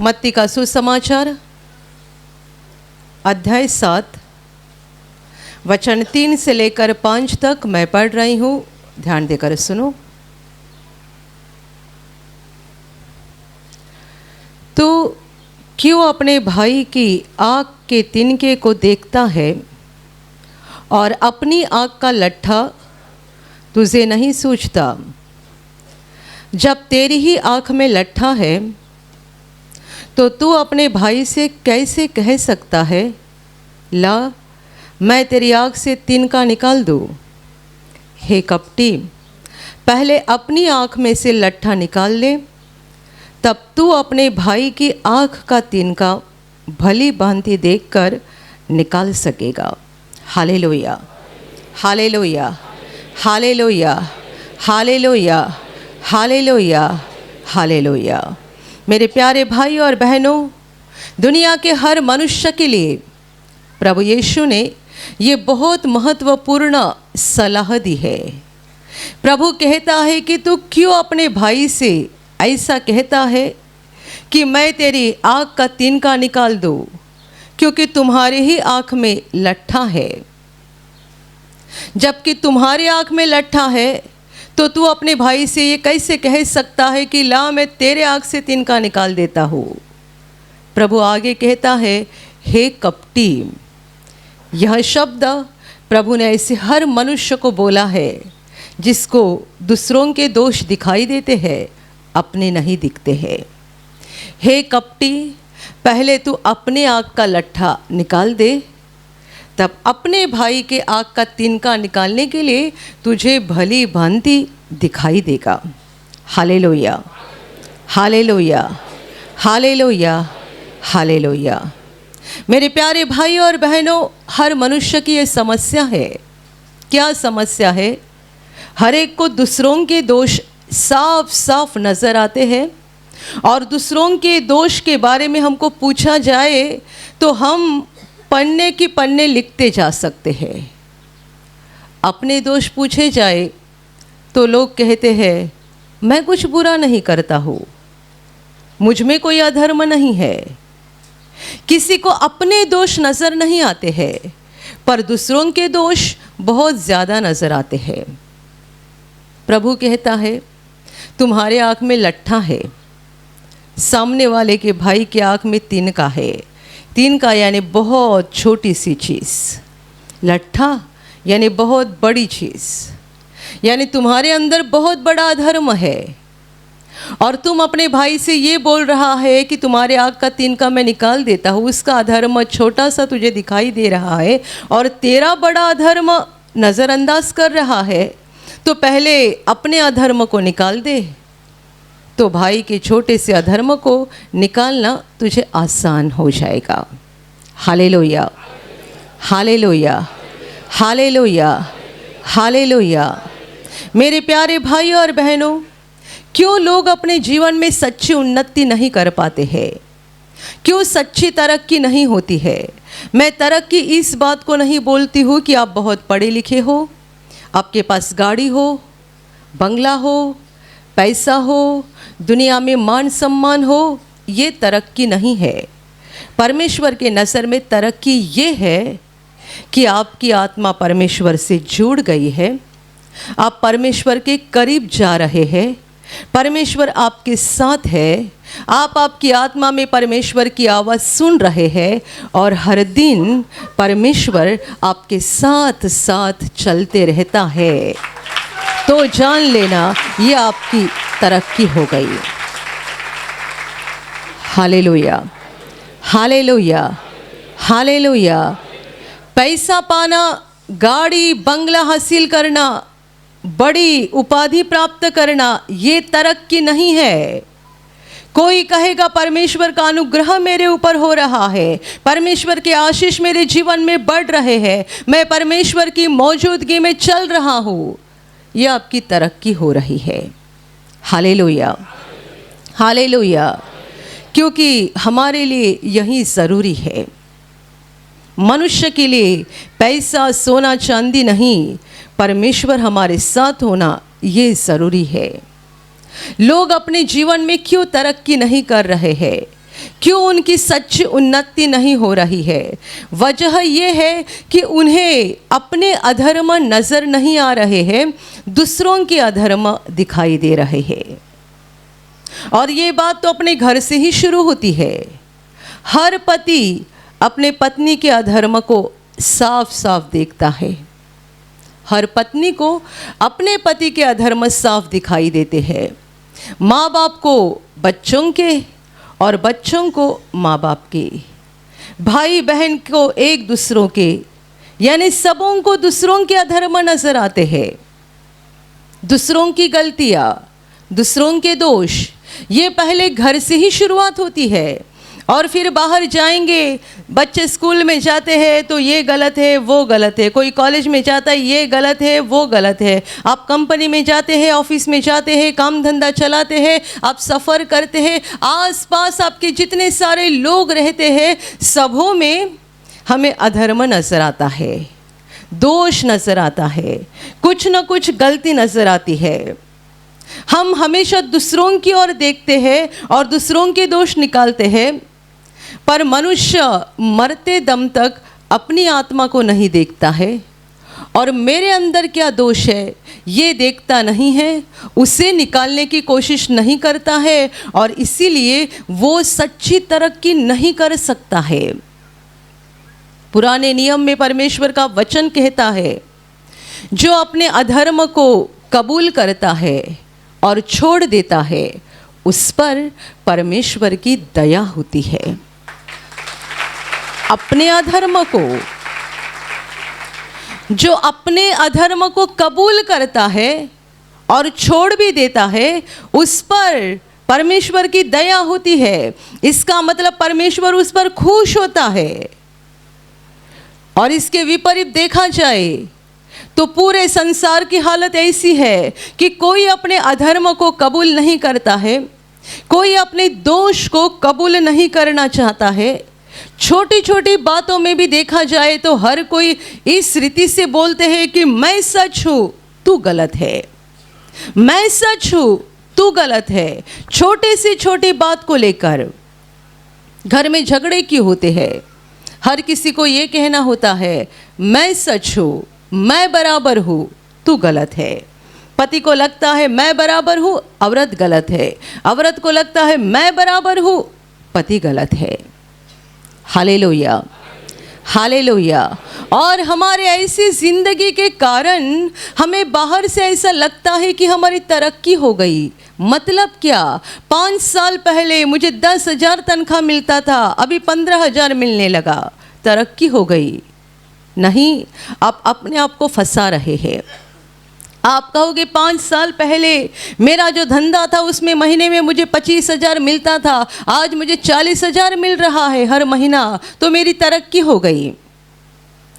मत्ती का सुसमाचार अध्याय 7 वचन 3 से लेकर 5 तक मैं पढ़ रही हूँ। ध्यान देकर सुनो। तो क्यों अपने भाई की आँख के तिनके को देखता है और अपनी आँख का लट्ठा तुझे नहीं सूझता? जब तेरी ही आँख में लट्ठा है तो तू अपने भाई से कैसे कह सकता है, ला मैं तेरी आँख से तिनका निकाल दूँ? हे कपटी, पहले अपनी आँख में से लट्ठा निकाल ले, तब तू अपने भाई की आँख का तिनका भली भांति देखकर निकाल सकेगा। Hallelujah, hallelujah, hallelujah, hallelujah, hallelujah, hallelujah. मेरे प्यारे भाई और बहनों, दुनिया के हर मनुष्य के लिए प्रभु यीशु ने ये बहुत महत्वपूर्ण सलाह दी है। प्रभु कहता है कि तू क्यों अपने भाई से ऐसा कहता है कि मैं तेरी आँख का तिनका निकाल दूँ, क्योंकि तुम्हारे ही आँख में लट्ठा है। जबकि तुम्हारी आँख में लट्ठा है तो तू अपने भाई से ये कैसे कह सकता है कि ला मैं तेरे आँख से तिनका निकाल देता हूँ? प्रभु आगे कहता है, हे कपटी। यह शब्द प्रभु ने ऐसे हर मनुष्य को बोला है जिसको दूसरों के दोष दिखाई देते हैं, अपने नहीं दिखते हैं। हे कपटी, पहले तू अपने आँख का लट्ठा निकाल दे, तब अपने भाई के आँख का तिनका निकालने के लिए तुझे भली भांति दिखाई देगा। Hallelujah, hallelujah, hallelujah, hallelujah. मेरे प्यारे भाई और बहनों, हर मनुष्य की ये समस्या है। क्या समस्या है? हर एक को दूसरों के दोष साफ साफ नज़र आते हैं और दूसरों के दोष के बारे में हमको पूछा जाए तो हम पन्ने की पन्ने लिखते जा सकते हैं। अपने दोष पूछे जाए तो लोग कहते हैं, मैं कुछ बुरा नहीं करता हूँ, मुझ में कोई अधर्म नहीं है। किसी को अपने दोष नज़र नहीं आते हैं, पर दूसरों के दोष बहुत ज़्यादा नज़र आते हैं। प्रभु कहता है, तुम्हारे आँख में लट्ठा है, सामने वाले के भाई के आँख में तिनका है। तिनका यानी बहुत छोटी सी चीज़, लट्ठा यानी बहुत बड़ी चीज़, यानी तुम्हारे अंदर बहुत बड़ा अधर्म है और तुम अपने भाई से ये बोल रहा है कि तुम्हारे आँख का तिनका मैं निकाल देता हूँ। उसका अधर्म छोटा सा तुझे दिखाई दे रहा है और तेरा बड़ा अधर्म नज़रअंदाज कर रहा है, तो पहले अपने अधर्म को निकाल दे, तो भाई के छोटे से अधर्म को निकालना तुझे आसान हो जाएगा। Hallelujah, hallelujah, hallelujah, hallelujah. मेरे प्यारे भाई और बहनों, क्यों लोग अपने जीवन में सच्ची उन्नति नहीं कर पाते हैं? क्यों सच्ची तरक्की नहीं होती है? मैं तरक्की इस बात को नहीं बोलती हूँ कि आप बहुत पढ़े लिखे हो, आपके पास गाड़ी हो, बंगला हो, पैसा हो, दुनिया में मान सम्मान हो, ये तरक्की नहीं है। परमेश्वर के नज़र में तरक्की ये है कि आपकी आत्मा परमेश्वर से जुड़ गई है, आप परमेश्वर के करीब जा रहे हैं, परमेश्वर आपके साथ है, आप आपकी आत्मा में परमेश्वर की आवाज़ सुन रहे हैं और हर दिन परमेश्वर आपके साथ साथ चलते रहता है, तो जान लेना ये आपकी तरक्की हो गई। Hallelujah, hallelujah, hallelujah. पैसा पाना, गाड़ी बंगला हासिल करना, बड़ी उपाधि प्राप्त करना, ये तरक्की नहीं है। कोई कहेगा परमेश्वर का अनुग्रह मेरे ऊपर हो रहा है, परमेश्वर के आशीष मेरे जीवन में बढ़ रहे हैं, मैं परमेश्वर की मौजूदगी में चल रहा हूँ, ये आपकी तरक्की हो रही है। Hallelujah, hallelujah. क्योंकि हमारे लिए यही ज़रूरी है। मनुष्य के लिए पैसा सोना चांदी नहीं, परमेश्वर हमारे साथ होना ये ज़रूरी है। लोग अपने जीवन में क्यों तरक्की नहीं कर रहे हैं? क्यों उनकी सच्ची उन्नति नहीं हो रही है? वजह यह है कि उन्हें अपने अधर्म नजर नहीं आ रहे हैं, दूसरों के अधर्म दिखाई दे रहे हैं। और ये बात तो अपने घर से ही शुरू होती है। हर पति अपने पत्नी के अधर्म को साफ साफ देखता है। हर पत्नी को अपने पति के अधर्म साफ दिखाई देते हैं। माँ बाप को बच्चों के और बच्चों को माँ बाप के, भाई बहन को एक दूसरों के, यानी सबों को दूसरों के अधर्म नजर आते हैं। दूसरों की गलतियाँ, दूसरों के दोष, ये पहले घर से ही शुरुआत होती है। और फिर बाहर जाएंगे, बच्चे स्कूल में जाते हैं तो ये गलत है वो गलत है, कोई कॉलेज में जाता है ये गलत है वो गलत है, आप कंपनी में जाते हैं, ऑफिस में जाते हैं, काम धंधा चलाते हैं, आप सफ़र करते हैं, आसपास आपके जितने सारे लोग रहते हैं, सबों में हमें अधर्म नज़र आता है, दोष नज़र आता है, कुछ न कुछ गलती नज़र आती है। हम हमेशा दूसरों की ओर देखते हैं और दूसरों के दोष निकालते हैं, पर मनुष्य मरते दम तक अपनी आत्मा को नहीं देखता है और मेरे अंदर क्या दोष है ये देखता नहीं है, उसे निकालने की कोशिश नहीं करता है और इसीलिए वो सच्ची तरक्की नहीं कर सकता है। पुराने नियम में परमेश्वर का वचन कहता है, जो अपने अधर्म को कबूल करता है और छोड़ देता है, उस पर परमेश्वर की दया होती है। अपने अधर्म को, जो अपने अधर्म को कबूल करता है और छोड़ भी देता है, उस पर परमेश्वर की दया होती है। इसका मतलब परमेश्वर उस पर खुश होता है। और इसके विपरीत देखा जाए तो पूरे संसार की हालत ऐसी है कि कोई अपने अधर्म को कबूल नहीं करता है, कोई अपने दोष को कबूल नहीं करना चाहता है। छोटी छोटी बातों में भी देखा जाए तो हर कोई इस रीति से बोलते हैं कि मैं सच हूं तू गलत है, मैं सच हूं तू गलत है। छोटे से छोटी बात को लेकर घर में झगड़े क्यों होते हैं? हर किसी को ये कहना होता है मैं सच हूं, मैं बराबर हूँ, तू गलत है। पति को लगता है मैं बराबर हूँ, औरत गलत है। औरत को लगता है मैं बराबर हूँ, पति गलत है। Hallelujah, hallelujah. और हमारे ऐसी ज़िंदगी के कारण हमें बाहर से ऐसा लगता है कि हमारी तरक्की हो गई। मतलब क्या? 5 साल पहले मुझे 10,000 तनख्वाह मिलता था, अभी 15,000 मिलने लगा, तरक्की हो गई। नहीं, आप अपने आप को फंसा रहे हैं। आप कहोगे 5 साल पहले मेरा जो धंधा था उसमें महीने में मुझे 25,000 मिलता था, आज मुझे 40,000 मिल रहा है हर महीना, तो मेरी तरक्की हो गई।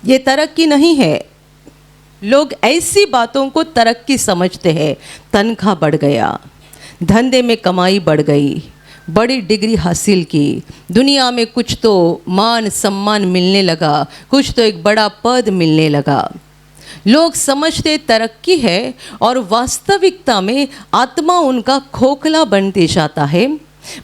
ये तरक्की नहीं है। लोग ऐसी बातों को तरक्की समझते हैं। तनख्वाह बढ़ गया, धंधे में कमाई बढ़ गई, बड़ी डिग्री हासिल की, दुनिया में कुछ तो मान सम्मान मिलने लगा, कुछ तो एक बड़ा पद मिलने लगा। लोग समझते तरक्की है और वास्तविकता में आत्मा उनका खोखला बनते जाता है।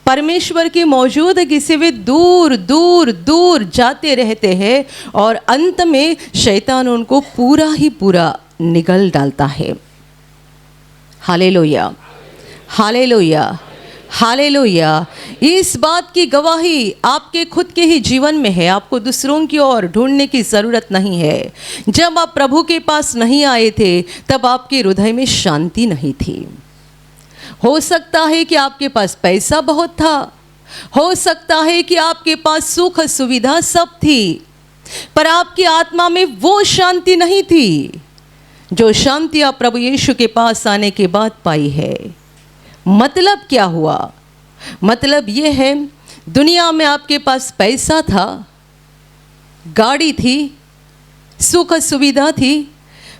परमेश्वर की मौजूदगी से वे दूर दूर दूर जाते रहते हैं और अंत में शैतान उनको पूरा ही पूरा निगल डालता है। Hallelujah, hallelujah, hallelujah. इस बात की गवाही आपके खुद के ही जीवन में है। आपको दूसरों की ओर ढूंढने की ज़रूरत नहीं है। जब आप प्रभु के पास नहीं आए थे तब आपके हृदय में शांति नहीं थी। हो सकता है कि आपके पास पैसा बहुत था, हो सकता है कि आपके पास सुख सुविधा सब थी, पर आपकी आत्मा में वो शांति नहीं थी जो शांति आप प्रभु यीशु के पास आने के बाद पाई है। मतलब क्या हुआ? मतलब ये है, दुनिया में आपके पास पैसा था, गाड़ी थी, सुख सुविधा थी,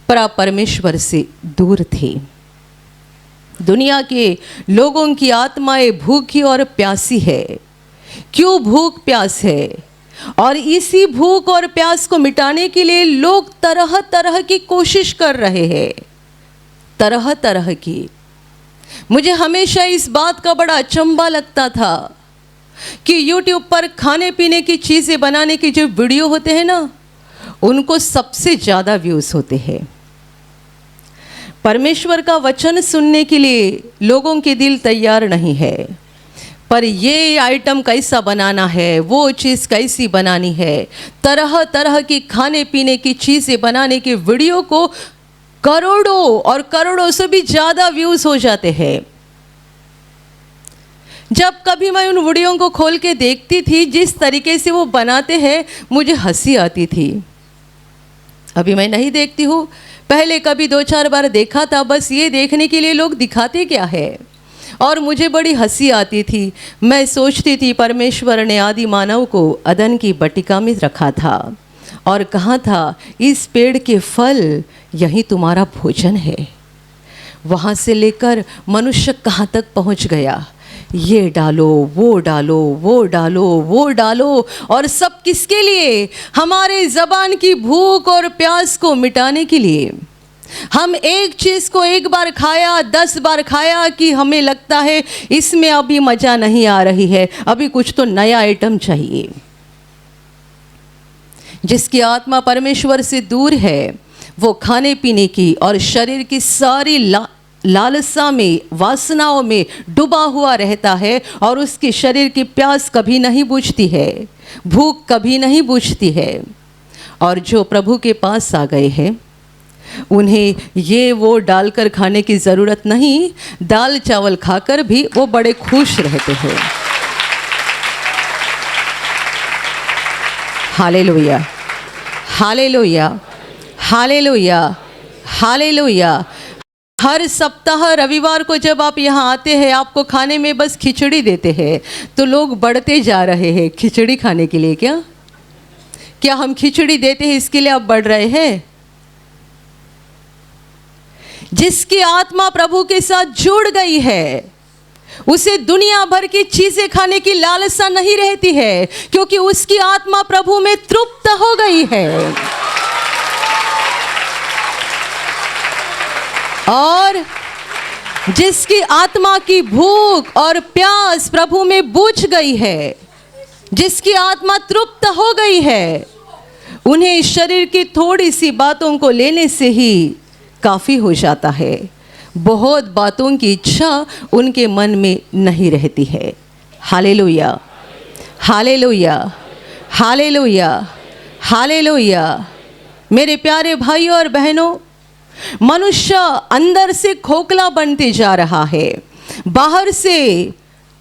पर आप परमेश्वर से दूर थे। दुनिया के लोगों की आत्माएं भूखी और प्यासी है। क्यों भूख प्यास है? और इसी भूख और प्यास को मिटाने के लिए लोग तरह तरह की कोशिश कर रहे हैं, तरह तरह की। मुझे हमेशा इस बात का बड़ा अचंभा लगता था, कि YouTube पर खाने पीने की चीज़ें बनाने की जो वीडियो होते हैं ना, उनको सबसे ज़्यादा व्यूज़ होते हैं। परमेश्वर का वचन सुनने के लिए लोगों के दिल तैयार नहीं है, पर ये आइटम कैसा बनाना है, वो चीज़ कैसी बनानी है, तरह तरह की खाने पीने की चीज़ें बनाने के वीडियो को करोड़ों और करोड़ों से भी ज़्यादा व्यूज़ हो जाते हैं। जब कभी मैं उन वीडियो को खोल के देखती थी, जिस तरीके से वो बनाते हैं, मुझे हंसी आती थी। अभी मैं नहीं देखती हूँ, पहले कभी 2-4 बार देखा था, बस ये देखने के लिए लोग दिखाते क्या है, और मुझे बड़ी हंसी आती थी। मैं सोचती थी परमेश्वर ने आदि मानव को अदन की बटिका में रखा था और कहा था इस पेड़ के फल यही तुम्हारा भोजन है। वहाँ से लेकर मनुष्य कहाँ तक पहुँच गया, ये डालो, वो डालो, वो डालो, वो डालो, और सब किसके लिए? हमारे ज़बान की भूख और प्यास को मिटाने के लिए। हम एक चीज़ को एक बार खाया, 10 बार खाया कि हमें लगता है इसमें अभी मज़ा नहीं आ रही है, अभी कुछ तो नया आइटम चाहिए। जिसकी आत्मा परमेश्वर से दूर है, वो खाने पीने की और शरीर की सारी लालसा में, वासनाओं में डूबा हुआ रहता है, और उसके शरीर की प्यास कभी नहीं बुझती है, भूख कभी नहीं बुझती है। और जो प्रभु के पास आ गए हैं, उन्हें ये वो डालकर खाने की ज़रूरत नहीं, दाल चावल खाकर भी वो बड़े खुश रहते हैं। Hallelujah, hallelujah, hallelujah, hallelujah. हर सप्ताह रविवार को जब आप यहाँ आते हैं, आपको खाने में बस खिचड़ी देते हैं, तो लोग बढ़ते जा रहे हैं खिचड़ी खाने के लिए। क्या हम खिचड़ी देते हैं इसके लिए आप बढ़ रहे हैं? जिसकी आत्मा प्रभु के साथ जुड़ गई है, उसे दुनिया भर की चीजें खाने की लालसा नहीं रहती है, क्योंकि उसकी आत्मा प्रभु में तृप्त हो गई है। और जिसकी आत्मा की भूख और प्यास प्रभु में बुझ गई है, जिसकी आत्मा तृप्त हो गई है, उन्हें शरीर की थोड़ी सी बातों को लेने से ही काफ़ी हो जाता है। बहुत बातों की इच्छा उनके मन में नहीं रहती है। Hallelujah, hallelujah, hallelujah, hallelujah. मेरे प्यारे भाइयों और बहनों, मनुष्य अंदर से खोखला बनते जा रहा है। बाहर से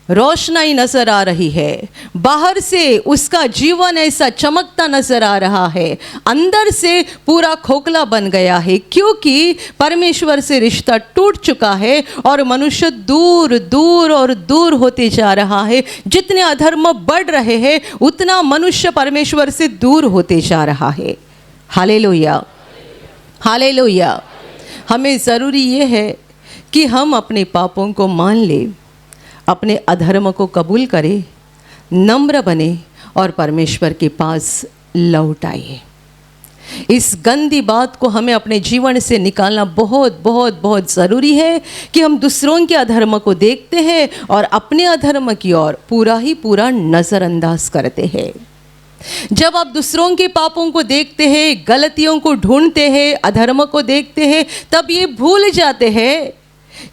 रोशनाई नजर आ रही है, बाहर से उसका जीवन ऐसा चमकता नजर आ रहा है, अंदर से पूरा खोखला बन गया है, क्योंकि परमेश्वर से रिश्ता टूट चुका है और मनुष्य दूर दूर और दूर होते जा रहा है। जितने अधर्म बढ़ रहे हैं, उतना मनुष्य परमेश्वर से दूर होते जा रहा है। Hallelujah, hallelujah. हमें ज़रूरी ये है कि हम अपने पापों को मान लें, अपने अधर्म को कबूल करें, नम्र बने और परमेश्वर के पास लौट आए। इस गंदी बात को हमें अपने जीवन से निकालना बहुत बहुत बहुत ज़रूरी है कि हम दूसरों के अधर्म को देखते हैं और अपने अधर्म की ओर पूरा ही पूरा नज़रअंदाज करते हैं। जब आप दूसरों के पापों को देखते हैं, गलतियों को ढूंढते हैं, अधर्म को देखते हैं, तब ये भूल जाते हैं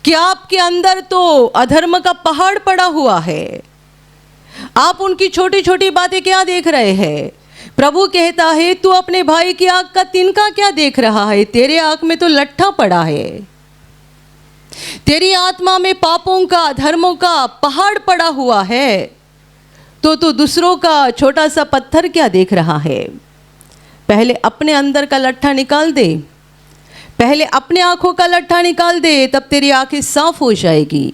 कि आपके अंदर तो अधर्म का पहाड़ पड़ा हुआ है। आप उनकी छोटी छोटी बातें क्या देख रहे हैं? प्रभु कहता है, तू अपने भाई की आंख का तिनका क्या देख रहा है? तेरे आंख में तो लट्ठा पड़ा है। तेरी आत्मा में पापों का, अधर्मों का पहाड़ पड़ा हुआ है, तो तू दूसरों का छोटा सा पत्थर क्या देख रहा है? पहले अपने अंदर का लट्ठा निकाल दे, पहले अपने आंखों का लट्ठा निकाल दे, तब तेरी आंखें साफ हो जाएगी।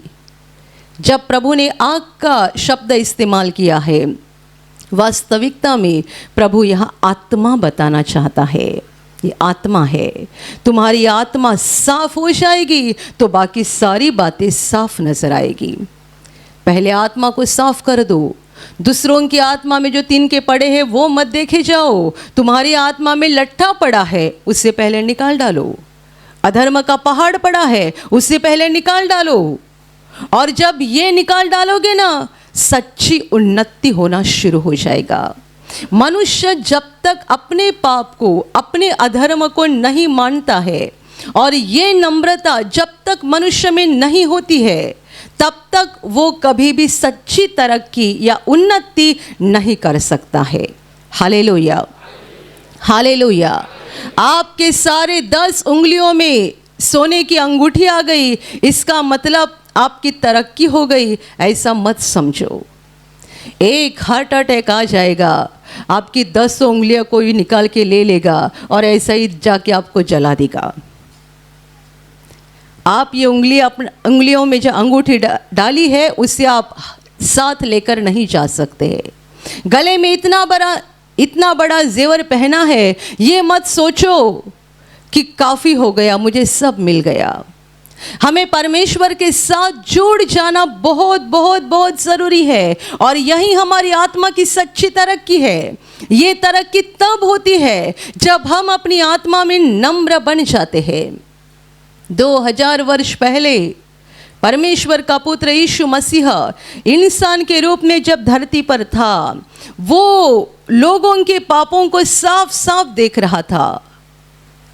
जब प्रभु ने आंख का शब्द इस्तेमाल किया है, वास्तविकता में प्रभु यहाँ आत्मा बताना चाहता है। ये आत्मा है। तुम्हारी आत्मा साफ हो जाएगी तो बाकी सारी बातें साफ नजर आएगी। पहले आत्मा को साफ कर दो। दूसरों की आत्मा में जो तिनके पड़े हैं वो मत देखे जाओ। तुम्हारी आत्मा में लट्ठा पड़ा है, उससे पहले निकाल डालो। अधर्म का पहाड़ पड़ा है, उससे पहले निकाल डालो। और जब ये निकाल डालोगे ना, सच्ची उन्नति होना शुरू हो जाएगा। मनुष्य जब तक अपने पाप को, अपने अधर्म को नहीं मानता है और ये नम्रता जब तक मनुष्य में नहीं होती है, तब तक वो कभी भी सच्ची तरक्की या उन्नति नहीं कर सकता है। Hallelujah, hallelujah. आपके सारे 10 उंगलियों में सोने की अंगूठी आ गई, इसका मतलब आपकी तरक्की हो गई, ऐसा मत समझो। एक हार्ट अटैक आ जाएगा, आपकी 10 उंगलियां कोई निकाल के ले लेगा और ऐसा ही जाके आपको जला देगा। आप ये उंगलियों में जो अंगूठी डाली है उससे आप साथ लेकर नहीं जा सकते। गले में इतना बड़ा जेवर पहना है, ये मत सोचो कि काफ़ी हो गया, मुझे सब मिल गया। हमें परमेश्वर के साथ जुड़ जाना बहुत बहुत बहुत ज़रूरी है और यही हमारी आत्मा की सच्ची तरक्की है। ये तरक्की तब होती है जब हम अपनी आत्मा में नम्र बन जाते हैं। 2000 वर्ष पहले परमेश्वर का पुत्र यीशु मसीह इंसान के रूप में जब धरती पर था, वो लोगों के पापों को साफ साफ देख रहा था,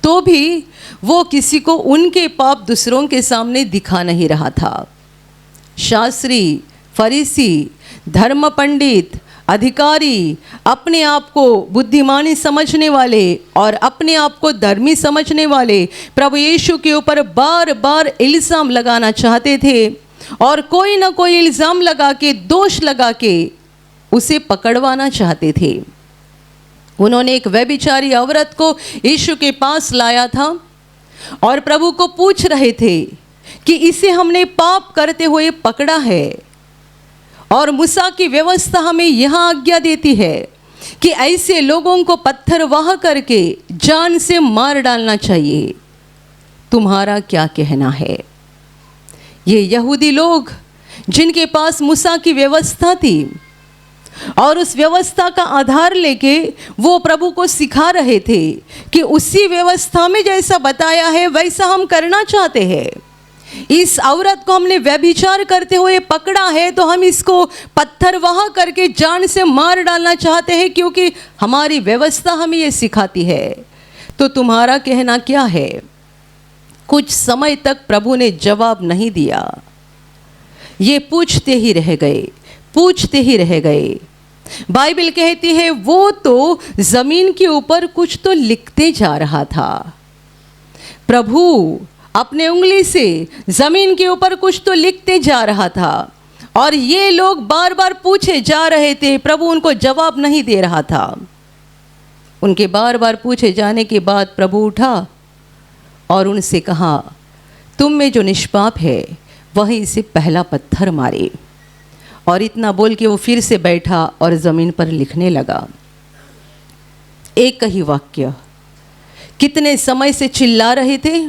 तो भी वो किसी को उनके पाप दूसरों के सामने दिखा नहीं रहा था। शास्त्री, फरीसी, धर्म पंडित, अधिकारी, अपने आप को बुद्धिमानी समझने वाले और अपने आप को धर्मी समझने वाले प्रभु यीशु के ऊपर बार बार इल्ज़ाम लगाना चाहते थे और कोई ना कोई इल्ज़ाम लगा के, दोष लगा के उसे पकड़वाना चाहते थे। उन्होंने एक व्यभिचारी औरत को यीशु के पास लाया था और प्रभु को पूछ रहे थे कि इसे हमने पाप करते हुए पकड़ा है और मूसा की व्यवस्था हमें यहाँ आज्ञा देती है कि ऐसे लोगों को पत्थर वाह करके जान से मार डालना चाहिए। तुम्हारा क्या कहना है? ये यहूदी लोग जिनके पास मूसा की व्यवस्था थी और उस व्यवस्था का आधार लेके वो प्रभु को सिखा रहे थे कि उसी व्यवस्था में जैसा बताया है वैसा हम करना चाहते हैं। इस औरत को हमने व्यभिचार करते हुए पकड़ा है तो हम इसको पत्थर वहा करके जान से मार डालना चाहते हैं, क्योंकि हमारी व्यवस्था हमें ये सिखाती है। तो तुम्हारा कहना क्या है? कुछ समय तक प्रभु ने जवाब नहीं दिया। ये पूछते ही रह गए, पूछते ही रह गए। बाइबल कहती है वो तो जमीन के ऊपर कुछ तो लिखते जा रहा था। प्रभु अपने उंगली से जमीन के ऊपर कुछ तो लिखते जा रहा था और ये लोग बार बार पूछे जा रहे थे, प्रभु उनको जवाब नहीं दे रहा था। उनके बार बार पूछे जाने के बाद प्रभु उठा और उनसे कहा, तुम में जो निष्पाप है वही इसे पहला पत्थर मारे। और इतना बोल के वो फिर से बैठा और ज़मीन पर लिखने लगा। एक ही वाक्य। कितने समय से चिल्ला रहे थे,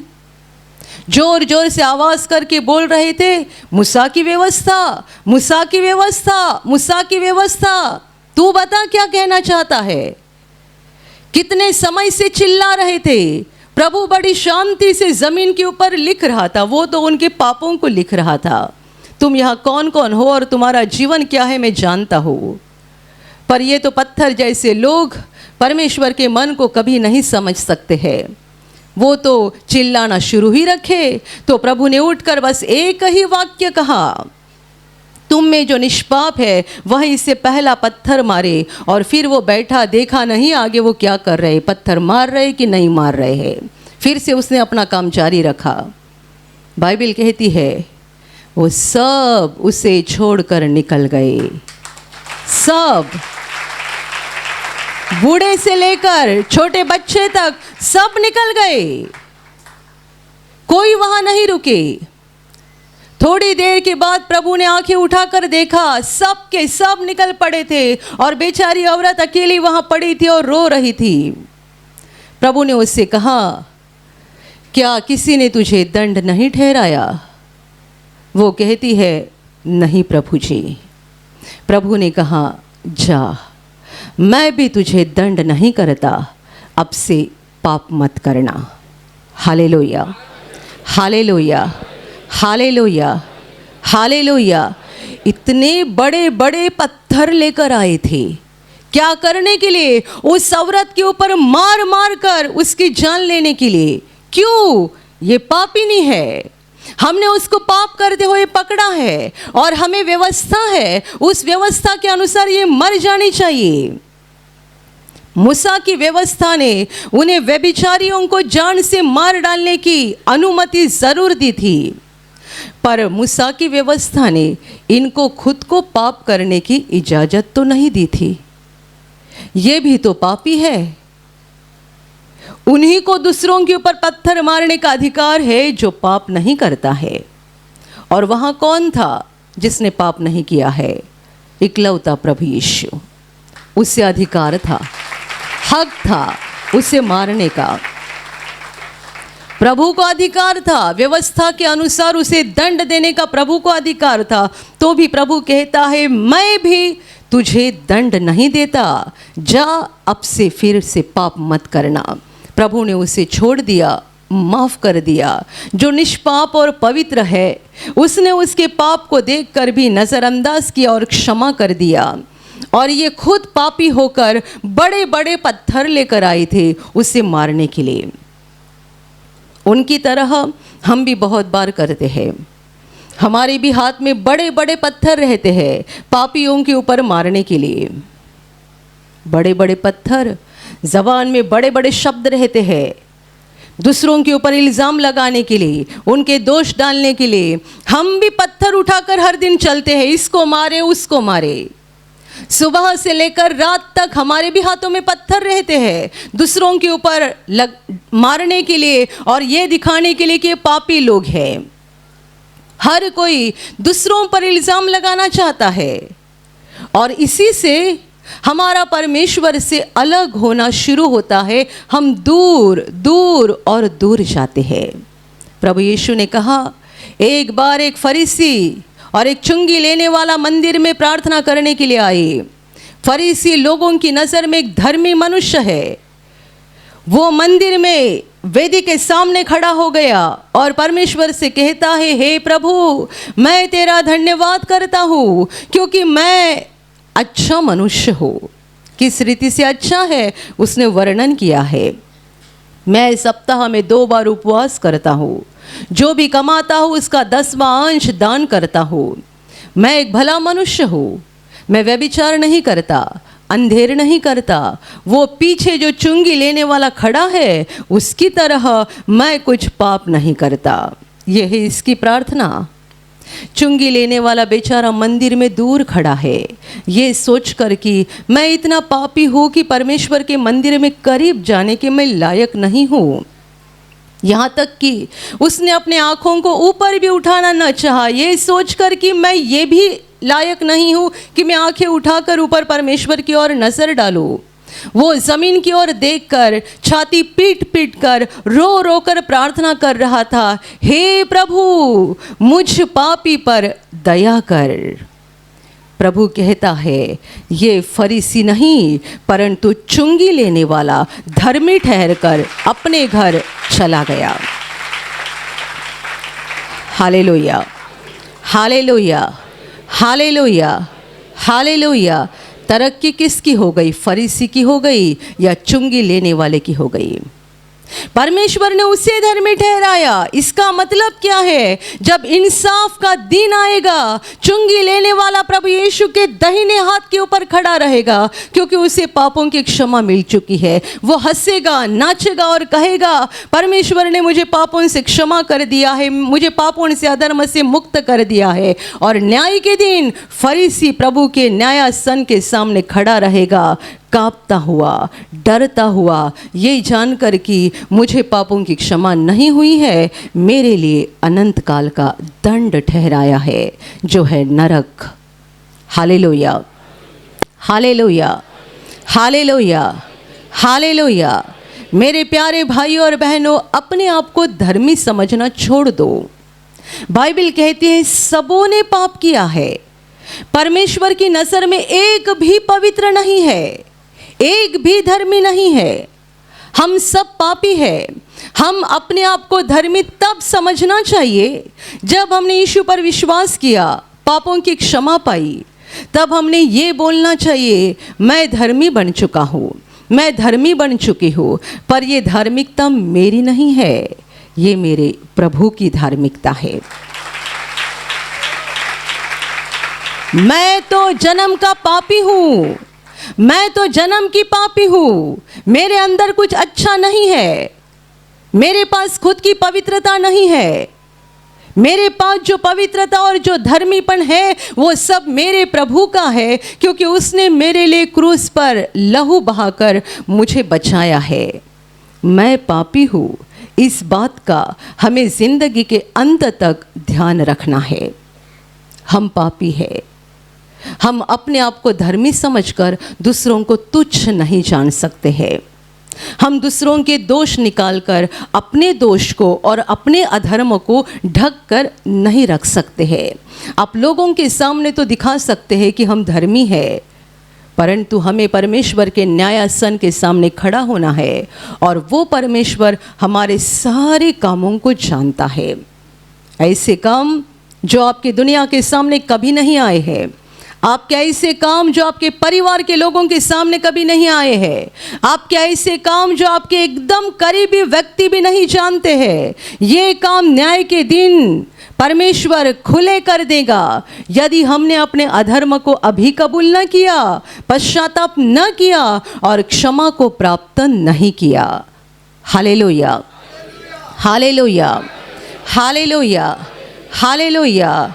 जोर जोर से आवाज़ करके बोल रहे थे, मूसा की व्यवस्था, मूसा की व्यवस्था, मूसा की व्यवस्था, तू बता क्या कहना चाहता है। कितने समय से चिल्ला रहे थे। प्रभु बड़ी शांति से ज़मीन के ऊपर लिख रहा था, वो तो उनके पापों को लिख रहा था। तुम यहाँ कौन कौन हो और तुम्हारा जीवन क्या है मैं जानता हूँ। पर ये तो पत्थर जैसे लोग परमेश्वर के मन को कभी नहीं समझ सकते हैं। वो तो चिल्लाना शुरू ही रखे तो प्रभु ने उठकर बस एक ही वाक्य कहा, तुम में जो निष्पाप है वह इसे पहला पत्थर मारे। और फिर वो बैठा, देखा नहीं आगे वो क्या कर रहे, पत्थर मार रहे कि नहीं मार रहे हैं। फिर से उसने अपना काम जारी रखा। बाइबल कहती है वो सब उसे छोड़कर निकल गए। सब, बूढ़े से लेकर छोटे बच्चे तक सब निकल गए, कोई वहां नहीं रुके। थोड़ी देर के बाद प्रभु ने आंखें उठाकर देखा, सब के सब निकल पड़े थे और बेचारी औरत अकेली वहां पड़ी थी और रो रही थी। प्रभु ने उससे कहा, क्या किसी ने तुझे दंड नहीं ठहराया? वो कहती है, नहीं प्रभु जी। प्रभु ने कहा, जा, मैं भी तुझे दंड नहीं करता, अब से पाप मत करना। Hallelujah, hallelujah, hallelujah, hallelujah. इतने बड़े बड़े पत्थर लेकर आए थे। क्या करने के लिए? उस औरत के ऊपर मार मार कर उसकी जान लेने के लिए। क्यों? ये पापिनी है, हमने उसको पाप करते हुए पकड़ा है और हमें व्यवस्था है, उस व्यवस्था के अनुसार ये मर जानी चाहिए। मूसा की व्यवस्था ने उन्हें व्यभिचारियों को जान से मार डालने की अनुमति जरूर दी थी, पर मूसा की व्यवस्था ने इनको खुद को पाप करने की इजाजत तो नहीं दी थी। ये भी तो पापी है। उन्हीं को दूसरों के ऊपर पत्थर मारने का अधिकार है जो पाप नहीं करता है। और वहां कौन था जिसने पाप नहीं किया है? इकलौता प्रभु यीशु। उससे अधिकार था, हक था उसे मारने का। प्रभु को अधिकार था, व्यवस्था के अनुसार उसे दंड देने का प्रभु को अधिकार था। तो भी प्रभु कहता है, मैं भी तुझे दंड नहीं देता, जा अब से फिर से पाप मत करना। प्रभु ने उसे छोड़ दिया, माफ कर दिया। जो निष्पाप और पवित्र है, उसने उसके पाप को देखकर भी नजरअंदाज किया और क्षमा कर दिया। और ये खुद पापी होकर बड़े बड़े पत्थर लेकर आए थे उसे मारने के लिए। उनकी तरह हम भी बहुत बार करते हैं। हमारे भी हाथ में बड़े बड़े पत्थर रहते हैं पापियों के ऊपर मारने के लिए। बड़े बड़े पत्थर, ज़बान में बड़े बड़े शब्द रहते हैं दूसरों के ऊपर इल्ज़ाम लगाने के लिए, उनके दोष डालने के लिए। हम भी पत्थर उठाकर हर दिन चलते हैं, इसको मारे उसको मारे। सुबह से लेकर रात तक हमारे भी हाथों में पत्थर रहते हैं दूसरों के ऊपर मारने के लिए और ये दिखाने के लिए कि ये पापी लोग हैं। हर कोई दूसरों पर इल्ज़ाम लगाना चाहता है और इसी से हमारा परमेश्वर से अलग होना शुरू होता है। हम दूर दूर और दूर जाते हैं। प्रभु यीशु ने कहा, एक बार एक फरीसी और एक चुंगी लेने वाला मंदिर में प्रार्थना करने के लिए आए। फरीसी लोगों की नज़र में एक धर्मी मनुष्य है। वो मंदिर में वेदी के सामने खड़ा हो गया और परमेश्वर से कहता है, हे प्रभु, मैं तेरा धन्यवाद करता हूँ क्योंकि मैं अच्छा मनुष्य हूँ। किस रीति से अच्छा है उसने वर्णन किया है। मैं सप्ताह में 2 बार उपवास करता हूँ, जो भी कमाता हूँ उसका 10वां अंश दान करता हूँ। मैं एक भला मनुष्य हूँ, मैं व्यभिचार नहीं करता, अंधेर नहीं करता। वो पीछे जो चुंगी लेने वाला खड़ा है उसकी तरह मैं कुछ पाप नहीं करता। यह है इसकी प्रार्थना। चुंगी लेने वाला बेचारा मंदिर में दूर खड़ा है, ये सोचकर कि मैं इतना पापी हूँ कि परमेश्वर के मंदिर में करीब जाने के मैं लायक नहीं हूँ। यहाँ तक कि उसने अपने आँखों को ऊपर भी उठाना न चाहा, ये सोचकर कि मैं ये भी लायक नहीं हूँ कि मैं आंखें उठाकर ऊपर परमेश्वर की ओर नज़र डालूँ। वो ज़मीन की ओर देखकर छाती पीट पीट कर रो रो कर प्रार्थना कर रहा था, हे प्रभु, मुझ पापी पर दया कर। प्रभु कहता है, ये फरीसी नहीं परंतु चुंगी लेने वाला धर्मी ठहरकर अपने घर चला गया। Hallelujah, hallelujah, hallelujah, hallelujah. तरक्की किसकी हो गई? फरीसी की हो गई या चुंगी लेने वाले की हो गई? परमेश्वर ने उसे धर्मी ठहराया। इसका मतलब क्या है? जब इंसाफ का दिन आएगा, चुंगी लेने वाला प्रभु यीशु के दाहिने हाथ के ऊपर खड़ा रहेगा क्योंकि उसे पापों की क्षमा मिल चुकी है। वो हंसेगा, नाचेगा और कहेगा, परमेश्वर ने मुझे पापों से क्षमा कर दिया है, मुझे पापों से अधर्म से मुक्त कर दिया है। और न्याय के दिन फरीसी प्रभु के न्यायासन के सामने खड़ा रहेगा, कांपता हुआ, डरता हुआ, ये जानकर कि मुझे पापों की क्षमा नहीं हुई है, मेरे लिए अनंत काल का दंड ठहराया है जो है नरक। Hallelujah, hallelujah, hallelujah, hallelujah. मेरे प्यारे भाइयों और बहनों, अपने आप को धर्मी समझना छोड़ दो। बाइबल कहती है सबों ने पाप किया है, परमेश्वर की नज़र में एक भी पवित्र नहीं है, एक भी धर्मी नहीं है। हम सब पापी हैं। हम अपने आप को धर्मी तब समझना चाहिए जब हमने यीशु पर विश्वास किया, पापों की क्षमा पाई, तब हमने ये बोलना चाहिए, मैं धर्मी बन चुका हूँ, मैं धर्मी बन चुकी हूँ। पर ये धार्मिकता मेरी नहीं है, ये मेरे प्रभु की धार्मिकता है। मैं तो जन्म का पापी हूँ, मैं तो जन्म की पापी हूँ, मेरे अंदर कुछ अच्छा नहीं है, मेरे पास खुद की पवित्रता नहीं है, मेरे पास जो पवित्रता और जो धर्मीपन है वो सब मेरे प्रभु का है, क्योंकि उसने मेरे लिए क्रूस पर लहू बहाकर मुझे बचाया है। मैं पापी हूँ, इस बात का हमें जिंदगी के अंत तक ध्यान रखना है। हम पापी हैं, हम अपने आप को धर्मी समझकर दूसरों को तुच्छ नहीं जान सकते हैं। हम दूसरों के दोष निकालकर अपने दोष को और अपने अधर्म को ढक कर नहीं रख सकते हैं। आप लोगों के सामने तो दिखा सकते हैं कि हम धर्मी हैं, परंतु हमें परमेश्वर के न्यायासन के सामने खड़ा होना है और वो परमेश्वर हमारे सारे कामों को जानता है। ऐसे काम जो आपके दुनिया के सामने कभी नहीं आए हैं, आपके ऐसे काम जो आपके परिवार के लोगों के सामने कभी नहीं आए हैं, आपके ऐसे काम जो आपके एकदम करीबी व्यक्ति भी नहीं जानते हैं, ये काम न्याय के दिन परमेश्वर खुले कर देगा। यदि हमने अपने अधर्म को अभी कबूल न किया, पश्चाताप न किया और क्षमा को प्राप्त नहीं किया। Hallelujah, hallelujah, hallelujah, hallelujah.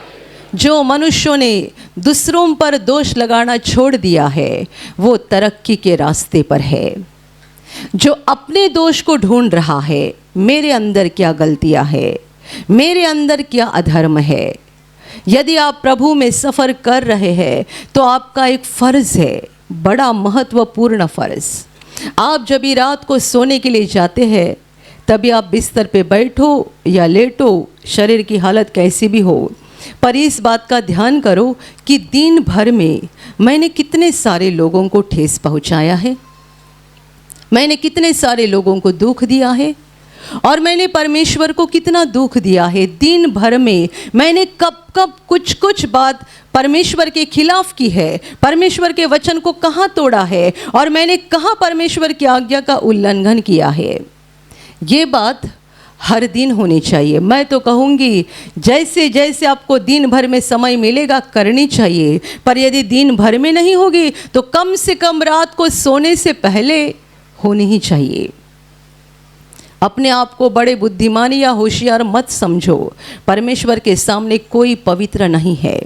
जो मनुष्यों ने दूसरों पर दोष लगाना छोड़ दिया है वो तरक्की के रास्ते पर है। जो अपने दोष को ढूंढ रहा है, मेरे अंदर क्या गलतियां है, मेरे अंदर क्या अधर्म है, यदि आप प्रभु में सफ़र कर रहे हैं तो आपका एक फ़र्ज़ है, बड़ा महत्वपूर्ण फ़र्ज़। आप जब भी रात को सोने के लिए जाते हैं, तभी आप बिस्तर पे बैठो या लेटो, शरीर की हालत कैसी भी हो, पर इस बात का ध्यान करो कि दिन भर में मैंने कितने सारे लोगों को ठेस पहुंचाया है, मैंने कितने सारे लोगों को दुख दिया है और मैंने परमेश्वर को कितना दुख दिया है। दिन भर में मैंने कब कब कुछ कुछ बात परमेश्वर के खिलाफ की है, परमेश्वर के वचन को कहाँ तोड़ा है और मैंने कहाँ परमेश्वर की आज्ञा का उल्लंघन किया है। ये बात हर दिन होनी चाहिए। मैं तो कहूँगी जैसे जैसे आपको दिन भर में समय मिलेगा करनी चाहिए, पर यदि दिन भर में नहीं होगी तो कम से कम रात को सोने से पहले होनी ही चाहिए। अपने आप को बड़े बुद्धिमान या होशियार मत समझो। परमेश्वर के सामने कोई पवित्र नहीं है,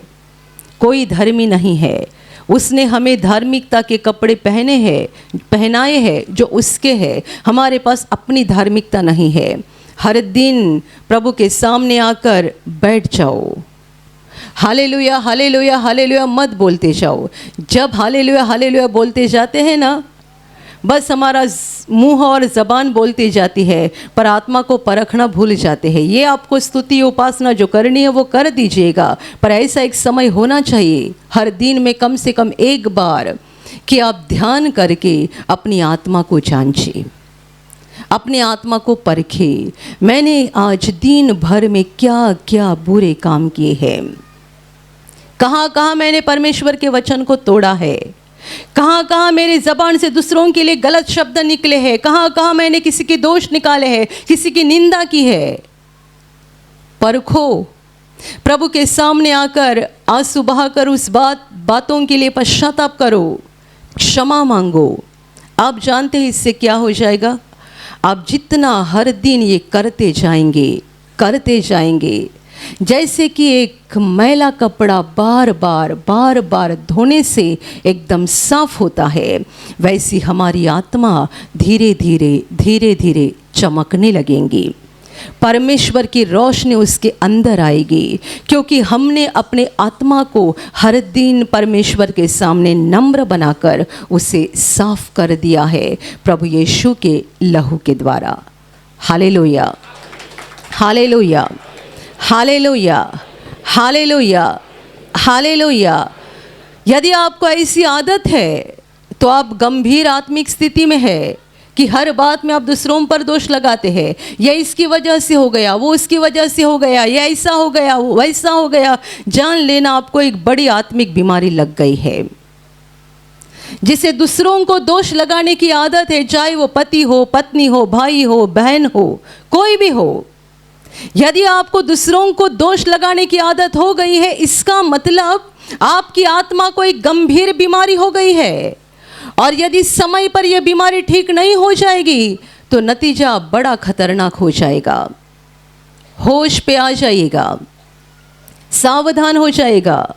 कोई धर्मी नहीं है। उसने हमें धार्मिकता के कपड़े पहनाए हैं जो उसके हैं। हमारे पास अपनी धार्मिकता नहीं है। हर दिन प्रभु के सामने आकर बैठ जाओ। हालेलुया, हालेलुया, हालेलुया मत बोलते जाओ। जब हालेलुया हालेलुया बोलते जाते हैं ना, बस हमारा मुंह और ज़बान बोलती जाती है, पर आत्मा को परखना भूल जाते हैं। ये आपको स्तुति उपासना जो करनी है वो कर दीजिएगा, पर ऐसा एक समय होना चाहिए हर दिन में कम से कम एक बार कि आप ध्यान करके अपनी आत्मा को जांचिए, अपनी आत्मा को परखे। मैंने आज दिन भर में क्या क्या बुरे काम किए हैं, कहाँ कहाँ मैंने परमेश्वर के वचन को तोड़ा है, कहाँ कहाँ मेरे ज़बान से दूसरों के लिए गलत शब्द निकले हैं, कहाँ कहाँ मैंने किसी के दोष निकाले हैं, किसी की निंदा की है। परखो, प्रभु के सामने आकर आंसू बहाकर उस बातों के लिए पश्चाताप करो, क्षमा मांगो। आप जानते हैं इससे क्या हो जाएगा? आप जितना हर दिन ये करते जाएंगे, जैसे कि एक मैला कपड़ा बार बार धोने से एकदम साफ होता है, वैसी हमारी आत्मा धीरे धीरे चमकने लगेंगी। परमेश्वर की रोशनी उसके अंदर आएगी, क्योंकि हमने अपने आत्मा को हर दिन परमेश्वर के सामने नम्र बनाकर उसे साफ कर दिया है प्रभु यीशु के लहू के द्वारा। Hallelujah, hallelujah, hallelujah, hallelujah, hallelujah. यदि आपको ऐसी आदत है तो आप गंभीर आत्मिक स्थिति में है, कि हर बात में आप दूसरों पर दोष लगाते हैं, ये इसकी वजह से हो गया, वो उसकी वजह से हो गया, ये ऐसा हो गया, वो वैसा हो गया, जान लेना आपको एक बड़ी आत्मिक बीमारी लग गई है, जिसे दूसरों को दोष लगाने की आदत है, चाहे वो पति हो, पत्नी हो, भाई हो, बहन हो, कोई भी हो। यदि आपको दूसरों को दोष लगाने की आदत हो गई है, इसका मतलब आपकी आत्मा को एक गंभीर बीमारी हो गई है, और यदि समय पर यह बीमारी ठीक नहीं हो जाएगी तो नतीजा बड़ा खतरनाक हो जाएगा। होश पे आ जाइएगा, सावधान हो जाएगा।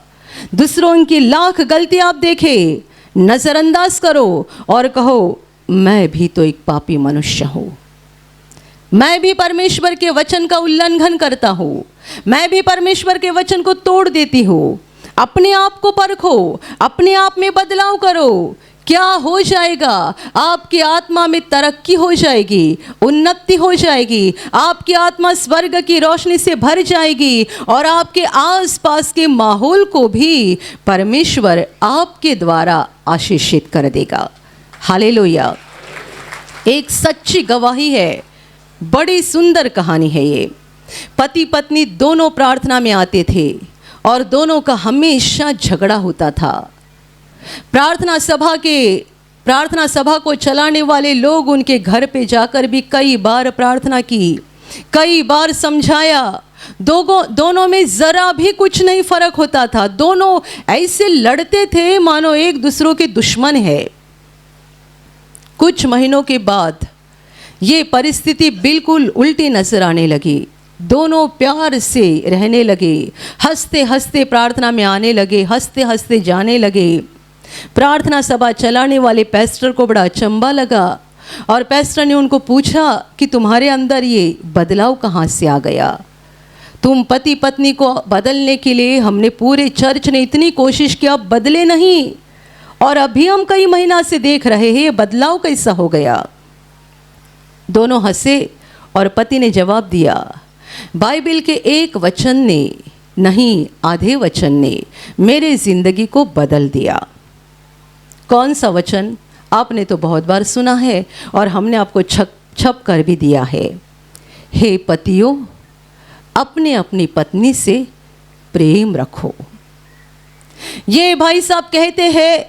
दूसरों की लाख गलती आप देखें, नजरअंदाज करो और कहो मैं भी तो एक पापी मनुष्य हूं, मैं भी परमेश्वर के वचन का उल्लंघन करता हूं, मैं भी परमेश्वर के वचन को तोड़ देती हूं। अपने आप को परखो, अपने आप में बदलाव करो। क्या हो जाएगा? आपकी आत्मा में तरक्की हो जाएगी, उन्नति हो जाएगी, आपकी आत्मा स्वर्ग की रोशनी से भर जाएगी और आपके आसपास के माहौल को भी परमेश्वर आपके द्वारा आशीषित कर देगा। हालेलुया। एक सच्ची गवाही है, बड़ी सुंदर कहानी है ये। पति पत्नी दोनों प्रार्थना में आते थे और दोनों का हमेशा झगड़ा होता था। प्रार्थना सभा को चलाने वाले लोग उनके घर पे जाकर भी कई बार प्रार्थना की, कई बार समझाया, दोनों में जरा भी कुछ नहीं फर्क होता था। दोनों ऐसे लड़ते थे मानो एक दूसरों के दुश्मन है। कुछ महीनों के बाद ये परिस्थिति बिल्कुल उल्टी नजर आने लगी। दोनों प्यार से रहने लगे, हंसते हंसते प्रार्थना में आने लगे, हंसते हंसते जाने लगे। प्रार्थना सभा चलाने वाले पैस्टर को बड़ा अचंभा लगा और पैस्टर ने उनको पूछा कि तुम्हारे अंदर ये बदलाव कहाँ से आ गया? तुम पति पत्नी को बदलने के लिए, हमने पूरे चर्च ने इतनी कोशिश की, आप बदले नहीं, और अभी हम कई महीना से देख रहे हैं, ये बदलाव कैसा हो गया? दोनों हंसे और पति ने जवाब दिया, बाइबल के एक वचन ने नहीं, आधे वचन ने मेरे जिंदगी को बदल दिया। कौन सा वचन? आपने तो बहुत बार सुना है और हमने आपको छप कर भी दिया है। हे पतियों, अपने अपनी पत्नी से प्रेम रखो। ये भाई साहब कहते हैं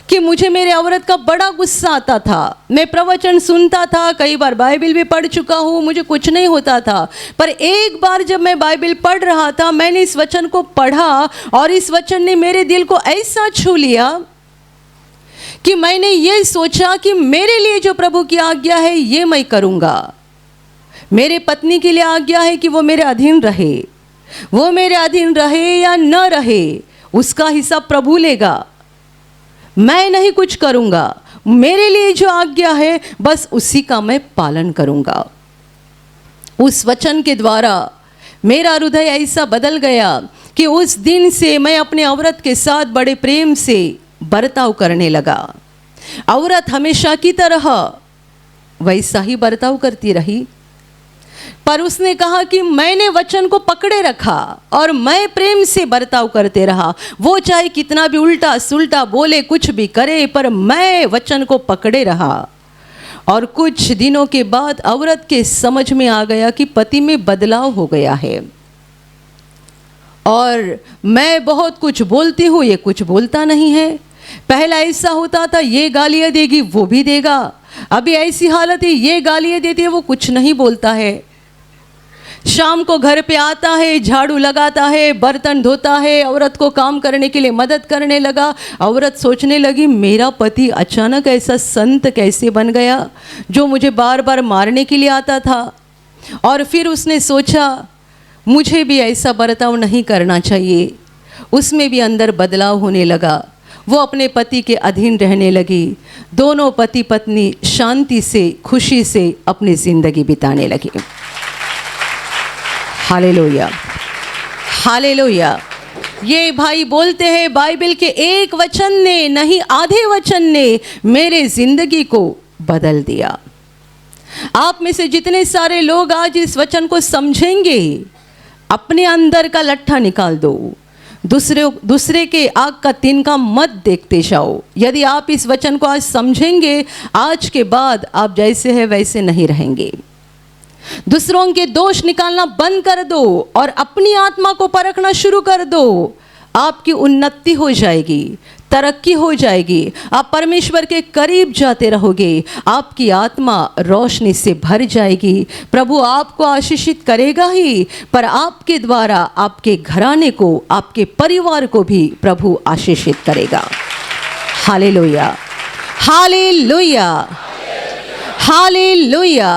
कि मुझे मेरे औरत का बड़ा गुस्सा आता था। मैं प्रवचन सुनता था, कई बार बाइबल भी पढ़ चुका हूँ, मुझे कुछ नहीं होता था, पर एक बार जब मैं बाइबल पढ़ रहा था, मैंने इस वचन को पढ़ा और इस वचन ने मेरे दिल को ऐसा छू लिया कि मैंने ये सोचा कि मेरे लिए जो प्रभु की आज्ञा है ये मैं करूँगा। मेरे पत्नी के लिए आज्ञा है कि वो मेरे अधीन रहे, वो मेरे अधीन रहे या न रहे उसका हिसाब प्रभु लेगा, मैं नहीं कुछ करूँगा। मेरे लिए जो आज्ञा है बस उसी का मैं पालन करूँगा। उस वचन के द्वारा मेरा हृदय ऐसा बदल गया कि उस दिन से मैं अपने औरत के साथ बड़े प्रेम से बर्ताव करने लगा। औरत हमेशा की तरह वैसा ही बर्ताव करती रही, पर उसने कहा कि मैंने वचन को पकड़े रखा और मैं प्रेम से बर्ताव करते रहा। वो चाहे कितना भी उल्टा सुल्टा बोले, कुछ भी करे, पर मैं वचन को पकड़े रहा। और कुछ दिनों के बाद औरत के समझ में आ गया कि पति में बदलाव हो गया है और मैं बहुत कुछ बोलती हूँ, ये कुछ बोलता नहीं है। पहला ऐसा होता था, ये गालियाँ देगी वो भी देगा, अभी ऐसी हालत है, ये गालियाँ देती है वो कुछ नहीं बोलता है। शाम को घर पे आता है, झाड़ू लगाता है, बर्तन धोता है, औरत को काम करने के लिए मदद करने लगा। औरत सोचने लगी मेरा पति अचानक ऐसा संत कैसे बन गया जो मुझे बार बार मारने के लिए आता था। और फिर उसने सोचा मुझे भी ऐसा बर्ताव नहीं करना चाहिए। उसमें भी अंदर बदलाव होने लगा, वो अपने पति के अधीन रहने लगी। दोनों पति पत्नी शांति से, खुशी से अपनी जिंदगी बिताने लगे। Hallelujah, hallelujah. ये भाई बोलते हैं बाइबल के एक वचन ने नहीं, आधे वचन ने मेरे जिंदगी को बदल दिया। आप में से जितने सारे लोग आज इस वचन को समझेंगे, अपने अंदर का लट्ठा निकाल दो, दूसरे के आग का तिनका मत देखते जाओ। यदि आप इस वचन को आज समझेंगे, आज के बाद आप जैसे हैं वैसे नहीं रहेंगे। दूसरों के दोष निकालना बंद कर दो और अपनी आत्मा को परखना शुरू कर दो। आपकी उन्नति हो जाएगी, तरक्की हो जाएगी, आप परमेश्वर के करीब जाते रहोगे, आपकी आत्मा रोशनी से भर जाएगी। प्रभु आपको आशीषित करेगा ही, पर आपके द्वारा आपके घराने को, आपके परिवार को भी प्रभु आशीषित करेगा। Hallelujah, hallelujah, hallelujah.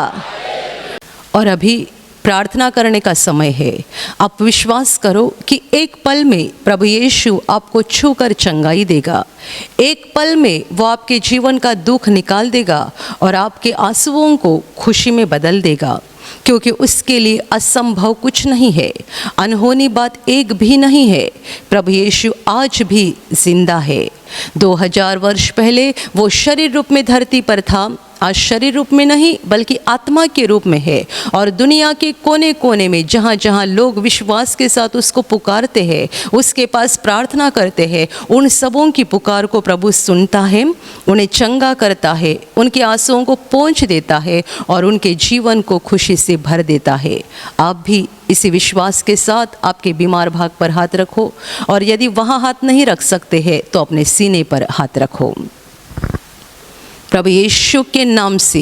और अभी प्रार्थना करने का समय है। आप विश्वास करो कि एक पल में प्रभु यीशु आपको छूकर चंगाई देगा। एक पल में वो आपके जीवन का दुख निकाल देगा और आपके आंसुओं को खुशी में बदल देगा, क्योंकि उसके लिए असंभव कुछ नहीं है, अनहोनी बात एक भी नहीं है। प्रभु यीशु आज भी जिंदा है। 2000 वर्ष पहले वो शरीर रूप में धरती पर था, आज शरीर रूप में नहीं बल्कि आत्मा के रूप में है। और दुनिया के कोने कोने में जहाँ जहाँ लोग विश्वास के साथ उसको पुकारते हैं, उसके पास प्रार्थना करते हैं, उन सबों की पुकार को प्रभु सुनता है, उन्हें चंगा करता है, उनके आंसुओं को पोंछ देता है और उनके जीवन को खुशी से भर देता है। आप भी इसी विश्वास के साथ आपके बीमार भाग पर हाथ रखो, और यदि वहाँ हाथ नहीं रख सकते हैं तो अपने सीने पर हाथ रखो। प्रभु यीशु के नाम से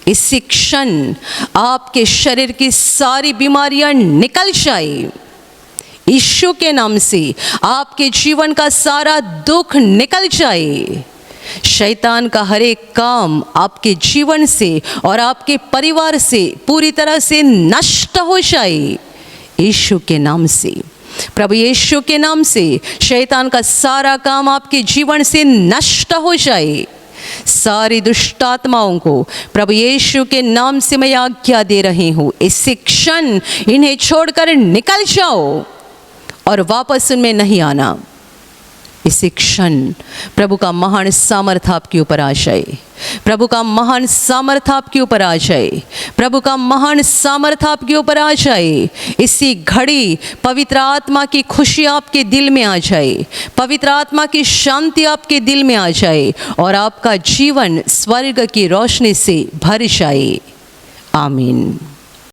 इसी क्षण आपके शरीर की सारी बीमारियां निकल जाए। यीशु के नाम से आपके जीवन का सारा दुख निकल जाए। शैतान का हर एक काम आपके जीवन से और आपके परिवार से पूरी तरह से नष्ट हो जाए। यीशु के नाम से, प्रभु यीशु के नाम से शैतान का सारा काम आपके जीवन से नष्ट हो जाए। सारी दुष्ट आत्माओं को प्रभु यीशु के नाम से मैं आज्ञा दे रही हूँ, इसी क्षण इन्हें छोड़कर निकल जाओ और वापस उनमें नहीं आना। इसी क्षण प्रभु का महान सामर्थ आपके ऊपर आ जाए। प्रभु का महान सामर्थ आपके ऊपर आ जाए। प्रभु का महान सामर्थ आपके ऊपर आ जाए। इसी घड़ी पवित्र आत्मा की खुशी आपके दिल में आ जाए, पवित्र आत्मा की शांति आपके दिल में आ जाए और आपका जीवन स्वर्ग की रोशनी से भर जाए। आमीन।